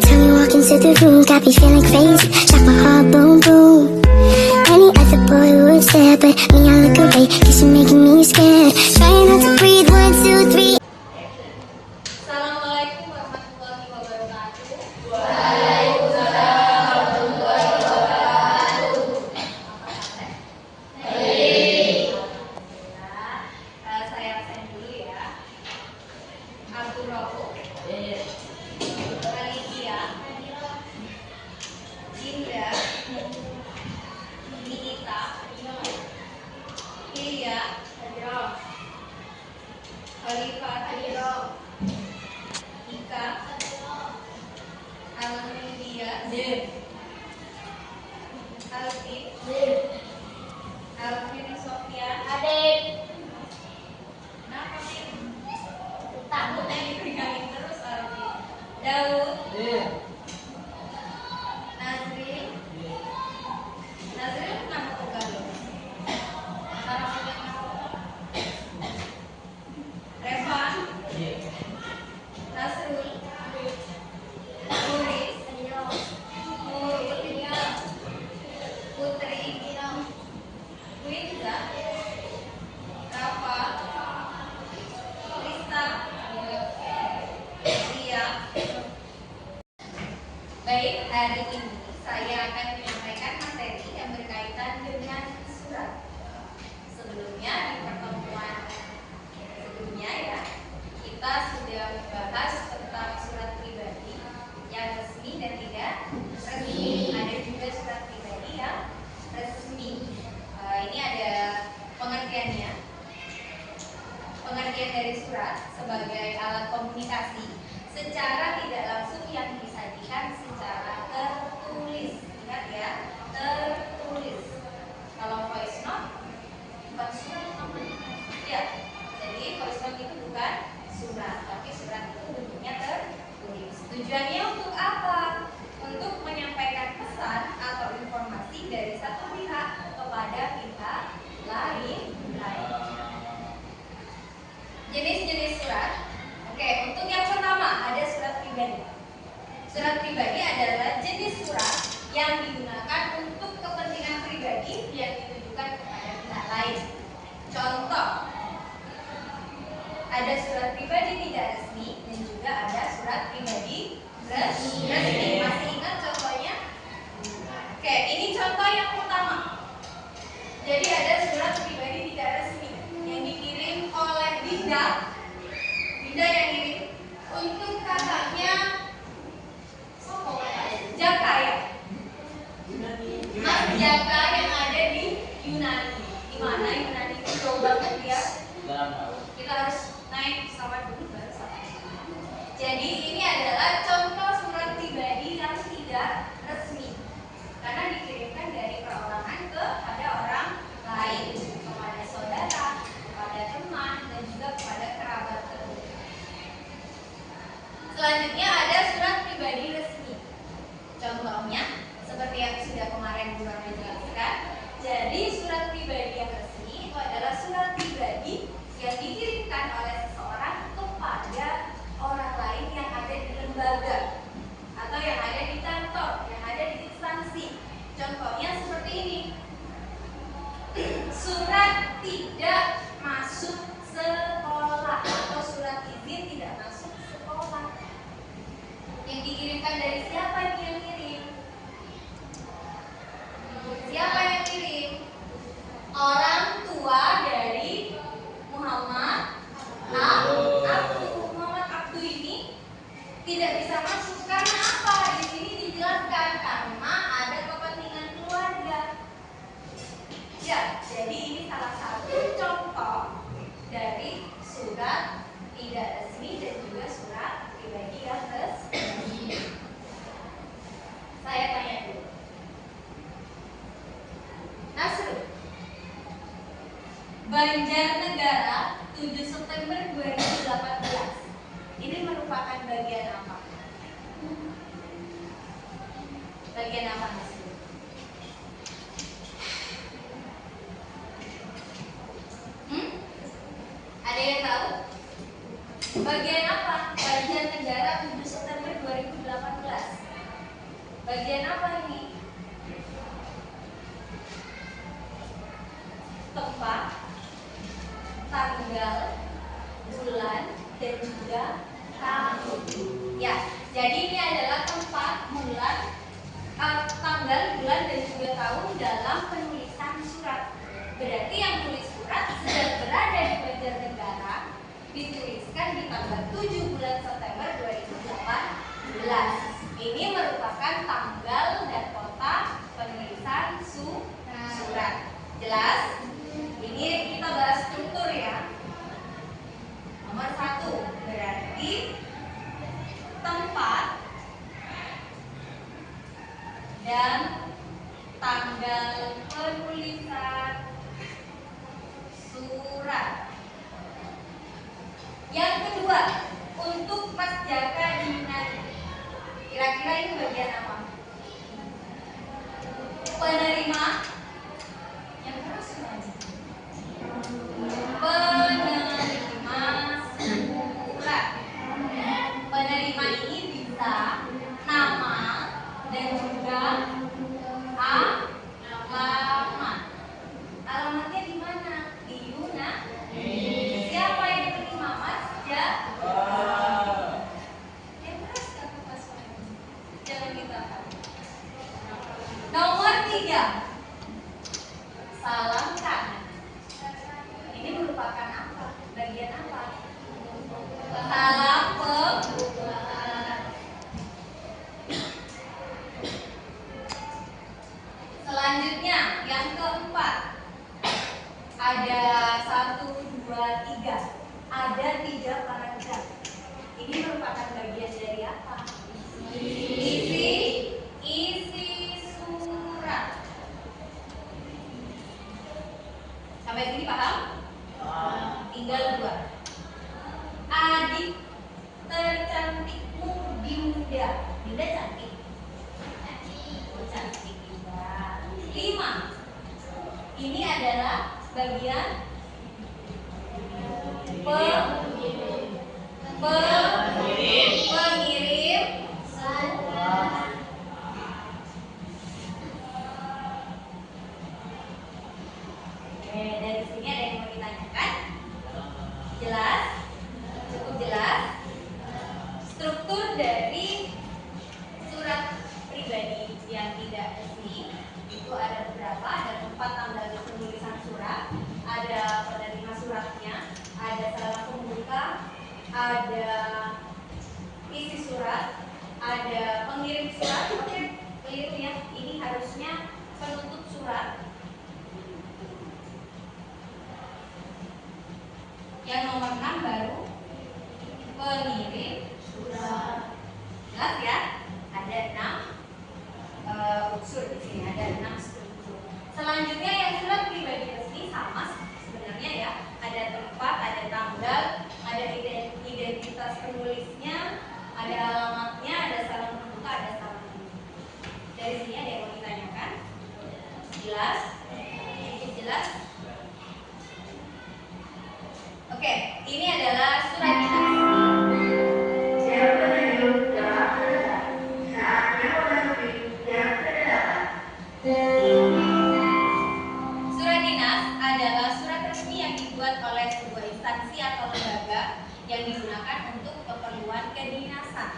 time you walk into the room, got me feeling crazy, shot my heart boom boom. Any other boy would stare, but me I look away, cause you're making me scared. Trying not to breathe, 1, 2, 3. Assalamualaikum warahmatullahi wabarakatuh. Saya absen dulu ya. Abdul Rauf, Alicia, Dinda, Nita, Ilya, Khalifah, Ika, Alhamdulillah, Alfi, Alvin Sofia, kenapa sih? Takutnya dipegangin terus Alfi. Daud, Nazril, kenapa pegang? Karena pegang Revan, Nasrul, Nuris, Nurul, Putri, Winda, Rafa, Krista, Ria. Baik, hari ini saya akan menyampaikan materi yang berkaitan dengan surat. Sebelumnya di pertemuan sebelumnya ya, kita sudah membahas tentang surat pribadi yang resmi dan tidak resmi. Ada juga surat pribadi yang resmi. Ini ada pengertiannya. Pengertian dari surat sebagai alat komunikasi secara tidak langsung yang disajikan secara tertulis. Ingat ya, tertulis. Kalau voice note bukan surat namanya. Ya, jadi voice note itu bukan surat, tapi surat itu bentuknya tertulis. Tujuannya untuk apa? Untuk menyampaikan pesan atau informasi dari satu pihak kepada pihak lain. Jenis-jenis surat. Oke, untuk yang pertama ada surat pribadi. Surat pribadi adalah jenis surat yang digunakan untuk kepentingan pribadi yang ditujukan kepada pihak lain. Contoh, ada surat pribadi tidak resmi dan juga ada surat pribadi resmi. Masih ingat contohnya? Oke, ini contoh yang pertama. Jadi ada surat pribadi tidak resmi yang dikirim oleh Dinda yang kirim untuk kakaknya Jaka ya, Mas Jaka yang ada di Yunani. Di mana Yunani itu jauh banget ya. Kita harus naik pesawat dulu baru sampai. Jadi ini adalah contoh surat pribadi yang tidak resmi karena dikirimkan dari perorangan kepada orang lain, kepada saudara, kepada teman, dan juga kepada kerabat terdekat. Selanjutnya ada surat pribadi resmi. Contohnya seperti yang sudah kemarin Bu Rana jelaskan. Jadi surat pribadi yang resmi itu adalah surat pribadi yang dikirimkan oleh seseorang kepada orang lain yang ada di lembaga atau yang ada di kantor, yang ada di instansi. Contohnya seperti ini. Surat tidak masuk sekolah atau surat izin tidak masuk sekolah. Yang dikirimkan dari siapa nih yang kirim? Siapa yang kirim? Orang tua dari Muhammad Abdu. Muhammad Abdu ini tidak bisa masuk karena apa? Di sini dijelaskan karena ada kepentingan keluarga. Ya, jadi ini salah satu contoh dari surat tidak resmi dan juga surat pribadi yang resmi. Saya tanya dulu. Nasrul, Banjarnegara 7 September 2018. Ini merupakan bagian apa? Bagian apa Nasrul? Ada yang tahu? Bagian apa? Banjarnegara 7 September 2018. Jadi ini adalah tempat, bulan, tanggal, bulan, dan juga tahun dalam penulisan surat. Berarti yang tulis surat sedang berada di Banjarnegara, dituliskan di tanggal 7 bulan September 2018. Ini merupakan tanggal dan kota penulisan surat. Jelas? Ini kita bahas struktur ya. Nomor 1 berarti tempat dan tanggal penulisan surat. Yang kedua, untuk Mas Jaka Dinari, kira-kira ini bagian apa? Penerima yang terus aja. Penerima surat. Penerima ini bisa nama dan juga alamat. Alamatnya di mana? Di Yuna. Siapa yang terima, Mas? Yang keras kan Mas? Jangan ditahan. Nomor 3, salam kanan. Ini merupakan apa? Bagian apa? Salam pembukaan. Selanjutnya, yang keempat, ada 1, 2, 3. Ada 3 paragraf. Ini merupakan bagian dari apa? Isi surat. Sampai sini paham? Tinggal 2. Adik tercantikmu Dinda. Dinda cantik. Cantik Dinda. 5. Ini adalah bagian pengirim surat. Oke, dari sini ada yang mau ditanyakan? Jelas? Cukup jelas? Struktur dari surat pribadi yang tidak resmi itu ada beberapa, ada 4 tanggal penulisan surat, ada penerima suratnya, ada salam pembuka, ada isi surat, ada pengirim surat. Oke, keliru ya. Ini harusnya penutup surat. Yang nomor 6 baru pengirim surat. Jelas ya? Ada 6 unsur di sini, ada 6 struktur. Selanjutnya yang surat pribadi resmi sama sebenarnya ya. Ada tempat, ada tanggal, ada identitas penulisnya, ada alamatnya, ada salam pembuka, ada salam penutup. Dari sini ada yang mau ditanyakan? Jelas? Jelas? Oke, ini adalah surat dinas. Surat dinas adalah surat resmi yang dibuat oleh sebuah instansi atau lembaga yang digunakan untuk keperluan kedinasan.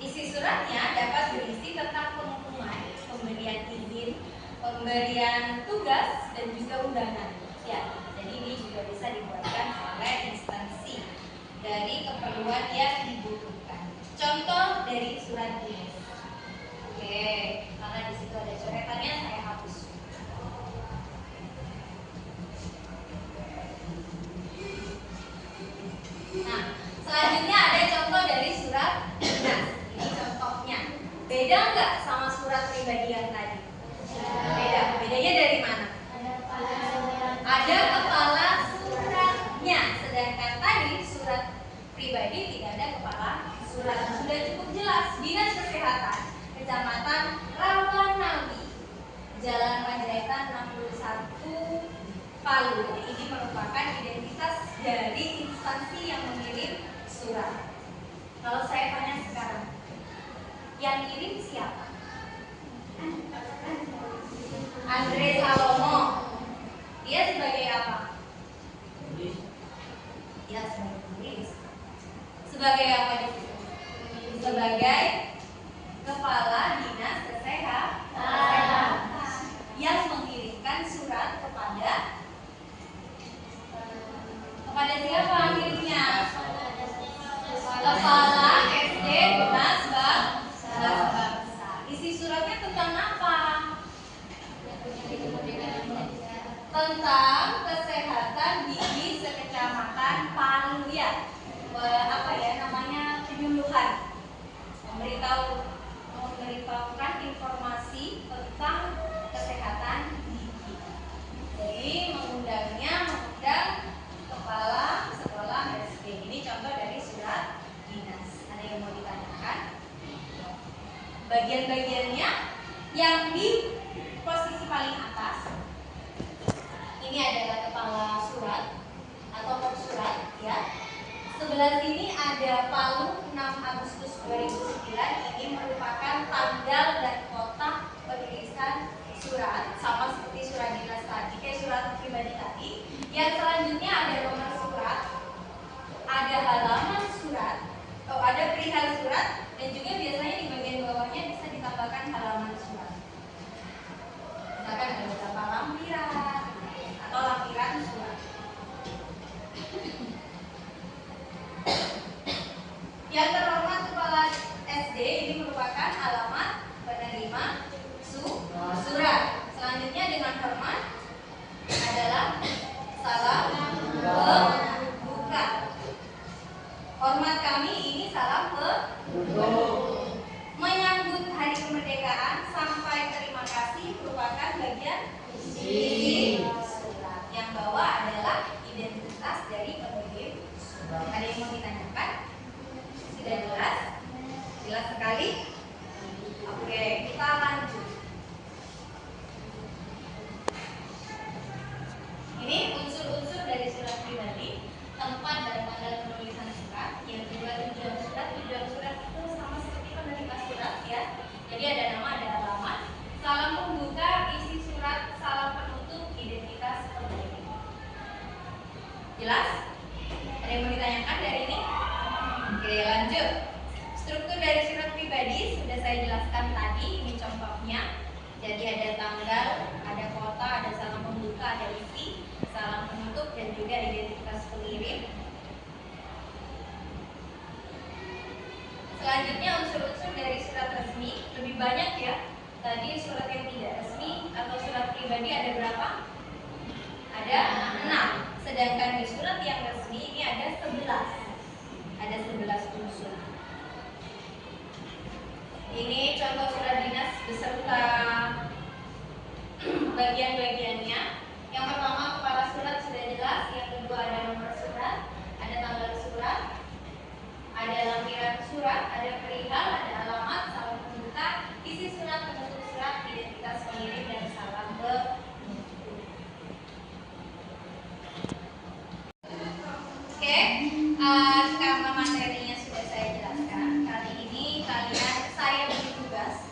Isi suratnya dapat berisi tentang pengumuman, pemberian izin, pemberian tugas, dan juga undangan. Ya, jadi ini juga bisa dibuatkan oleh instansi dari keperluan yang dibutuhkan. Contoh dari surat dinas. Oke, karena di situ ada coretannya, saya hapus. Nah, selanjutnya ada contoh dari surat dinas. Ini contohnya. Beda nggak sama surat pribadi yang tadi? Beda. Bedanya dari mana? Ada kepala suratnya, sedangkan tadi surat pribadi tidak ada kepala surat. Sudah cukup jelas. Dinas Kesehatan, Kecamatan Rawanawi, Jalan Panjaitan 61, Palu. Ini merupakan identitas dari instansi yang mengirim surat. Kalau saya tanya sekarang, yang kirim siapa? Andre Salomo. Dia sebagai apa? Ya, sebagai penulis. Sebagai apa di situ? Sebagai Kepala Dinas Kesehatan yang mengirimkan surat kepada siapa akhirnya? Kepala SD Dinas Bangsa. Isi suratnya tentang apa? Tentang kesehatan gigi sekecamatan Palu ya. Apa ya namanya, penyuluhan, memberitahukan informasi tentang kesehatan gigi. Jadi mengundang kepala sekolah SD. Ini contoh dari surat dinas. Ada yang mau ditanyakan? Bagian-bagiannya yang di posisi paling atas ini adalah kepala surat atau pok surat ya. Sebelah sini ada Palu 6 Agustus 2009. Ini merupakan tanggal dan kota penulisan surat, sama seperti surat dinas tadi, surat pribadi tadi. Yang selanjutnya ada nomor surat, ada halaman surat, ada perihal surat, dan juga biasanya di bagian bawahnya bisa ditambahkan halaman surat. Misalkan ada beberapa lampiran atau lampiran surat. Yang terhormat Kepala SD, ini merupakan alamat penerima surat. Selanjutnya dengan hormat adalah salam pembuka. Hormat kami ini salam pembuka. Menyambut hari kemerdekaan sampai terima kasih merupakan bagian isi surat. Yang bawah adalah identitas dari pengirim surat. Ada yang mau ditanyakan? Sudah jelas? Jelas sekali? Oke, kita lanjut. Ini unsur-unsur dari surat pribadi, tempat dan tanggal penulisan surat. Yang kedua, tujuan surat. Tujuan surat itu sama seperti penerima surat ya. Jadi ada nama, ada alamat, salam pembuka, isi surat, salam penutup, identitas pengirim. Jelas? Ada yang mau ditanyakan dari ini? Oke, lanjut. Struktur dari surat pribadi sudah saya jelaskan tadi. Ini contohnya. Jadi ada tanggal, ada kota, ada salam pembuka, ada isi, salam penutup, dan juga identitas pengirim. Selanjutnya unsur-unsur dari surat resmi. Lebih banyak ya. Tadi surat yang tidak resmi atau surat pribadi ada berapa? Ada 6. Sedangkan di surat yang resmi ini ada 11. Ada 11 unsur. Ini contoh surat dinas beserta bagian-bagiannya. Yang pertama kepala surat sudah jelas. Yang kedua ada nomor surat, ada tanggal surat, ada lampiran surat, ada perihal, ada alamat, salam pembuka, isi surat, penutup surat, identitas pengirim, dan salam penutup. Oke, karena materinya sudah saya jelaskan, kali ini saya beri tugas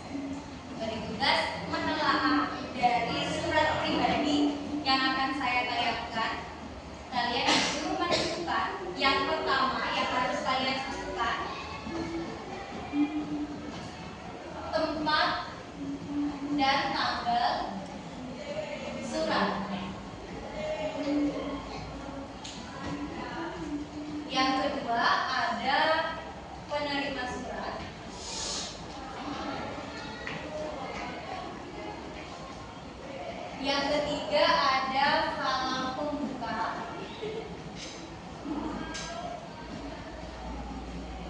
menelaah dari surat pribadi yang akan saya tayangkan. Kalian disuruh menentukan yang pertama yang harus kalian tentukan tempat dan tanggal surat. Yang kedua ada penerima surat. Yang ketiga ada salam pembuka.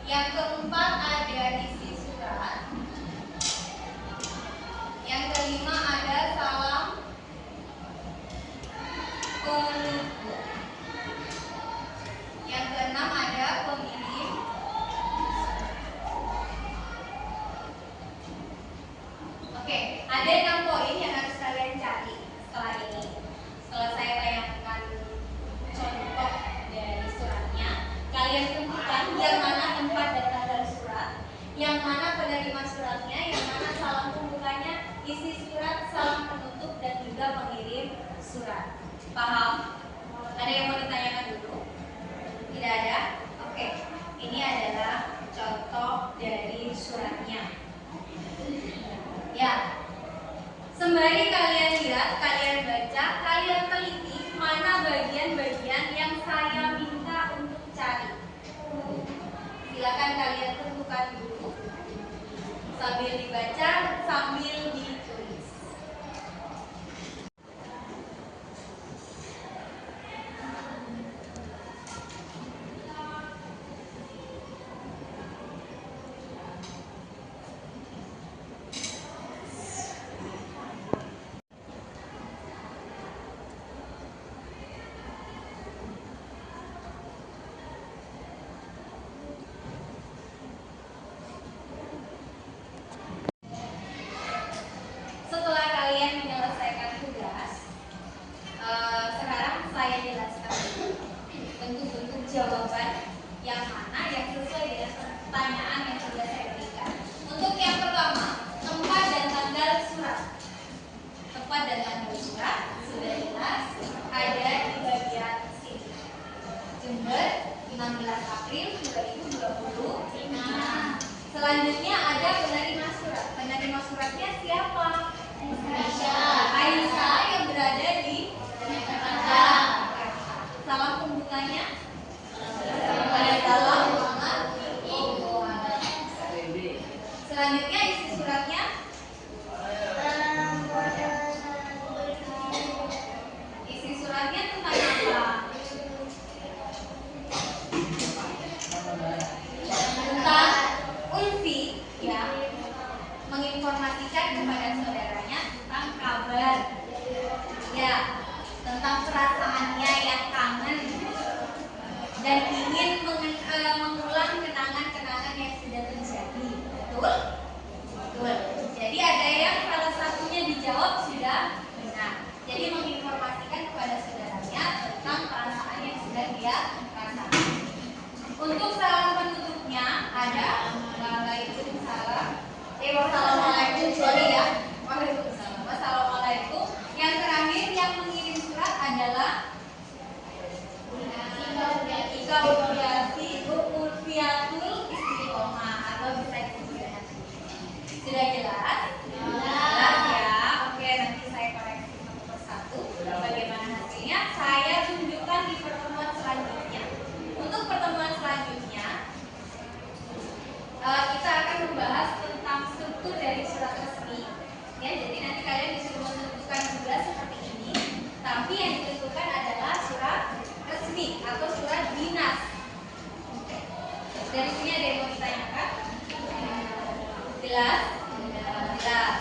Yang keempat ada isi surat. Yang kelima ada salam penutup. Yang keenam ada pengirim. Oke, ada 6 poin yang harus kalian cari setelah ini. Setelah saya tayangkan contoh dari suratnya, kalian tentukan yang mana tempat dan tanggal surat, yang mana penerima suratnya, yang mana salam pembukanya, isi surat, salam penutup, dan juga pengirim surat. Paham? Ada yang mau ditanyakan dulu? Tidak ada? Oke, ini adalah Sembari kalian lihat, kalian baca, kalian teliti mana bagian-bagian yang saya minta untuk cari. Silakan kalian tentukan dulu. Sambil dibaca, sambil ditulis. Setelah kalian menyelesaikan tugas, sekarang saya jelaskan bentuk-bentuk jawaban yang mana yang sesuai dengan pertanyaan yang sudah saya berikan. Untuk yang pertama, tempat dan tanggal surat. Tempat dan tanggal surat sudah jelas, ada di bagian sini. Jember, 16 April 2020. Nah, selanjutnya ada penerima surat. Penerima suratnya siapa? Aisyah yang berada di Jakarta. Salam pembukanya? Salam Muhammad. Selanjutnya isi suratnya? Isi suratnya tentang apa? Tentang Ulfi, ya, menginformasikan kepada saudaranya tentang kabar, ya, tentang perasaannya yang kangen dan ingin mengulang kenangan-kenangan yang sudah terjadi. Betul? Betul. Jadi ada yang salah satunya dijawab sudah benar. Jadi menginformasikan kepada saudaranya tentang perasaan yang sudah dia rasakan. Untuk salam penutupnya ada Waalaikumsalam. Wassalamualaikum, sorry ya. Waalaikumsalam. Wassalamualaikum. Yang terakhir yang mengirim surat adalah Ika Urfiatul Istiqomah atau bisa disebut dengan sudah jelas? Jelas ya. Oke, nanti saya koreksi satu persatu bagaimana hasilnya. Saya tunjukkan di pertemuan selanjutnya. Untuk pertemuan selanjutnya kita akan membahas tentang struktur dari surat resmi. Ya, jadi nanti kalian disuruh menentukan juga seperti ini. Tapi yang ditentukan adalah surat resmi atau surat dinas. Dari sini ada yang mau ditanyakan? Jelas? Jelas.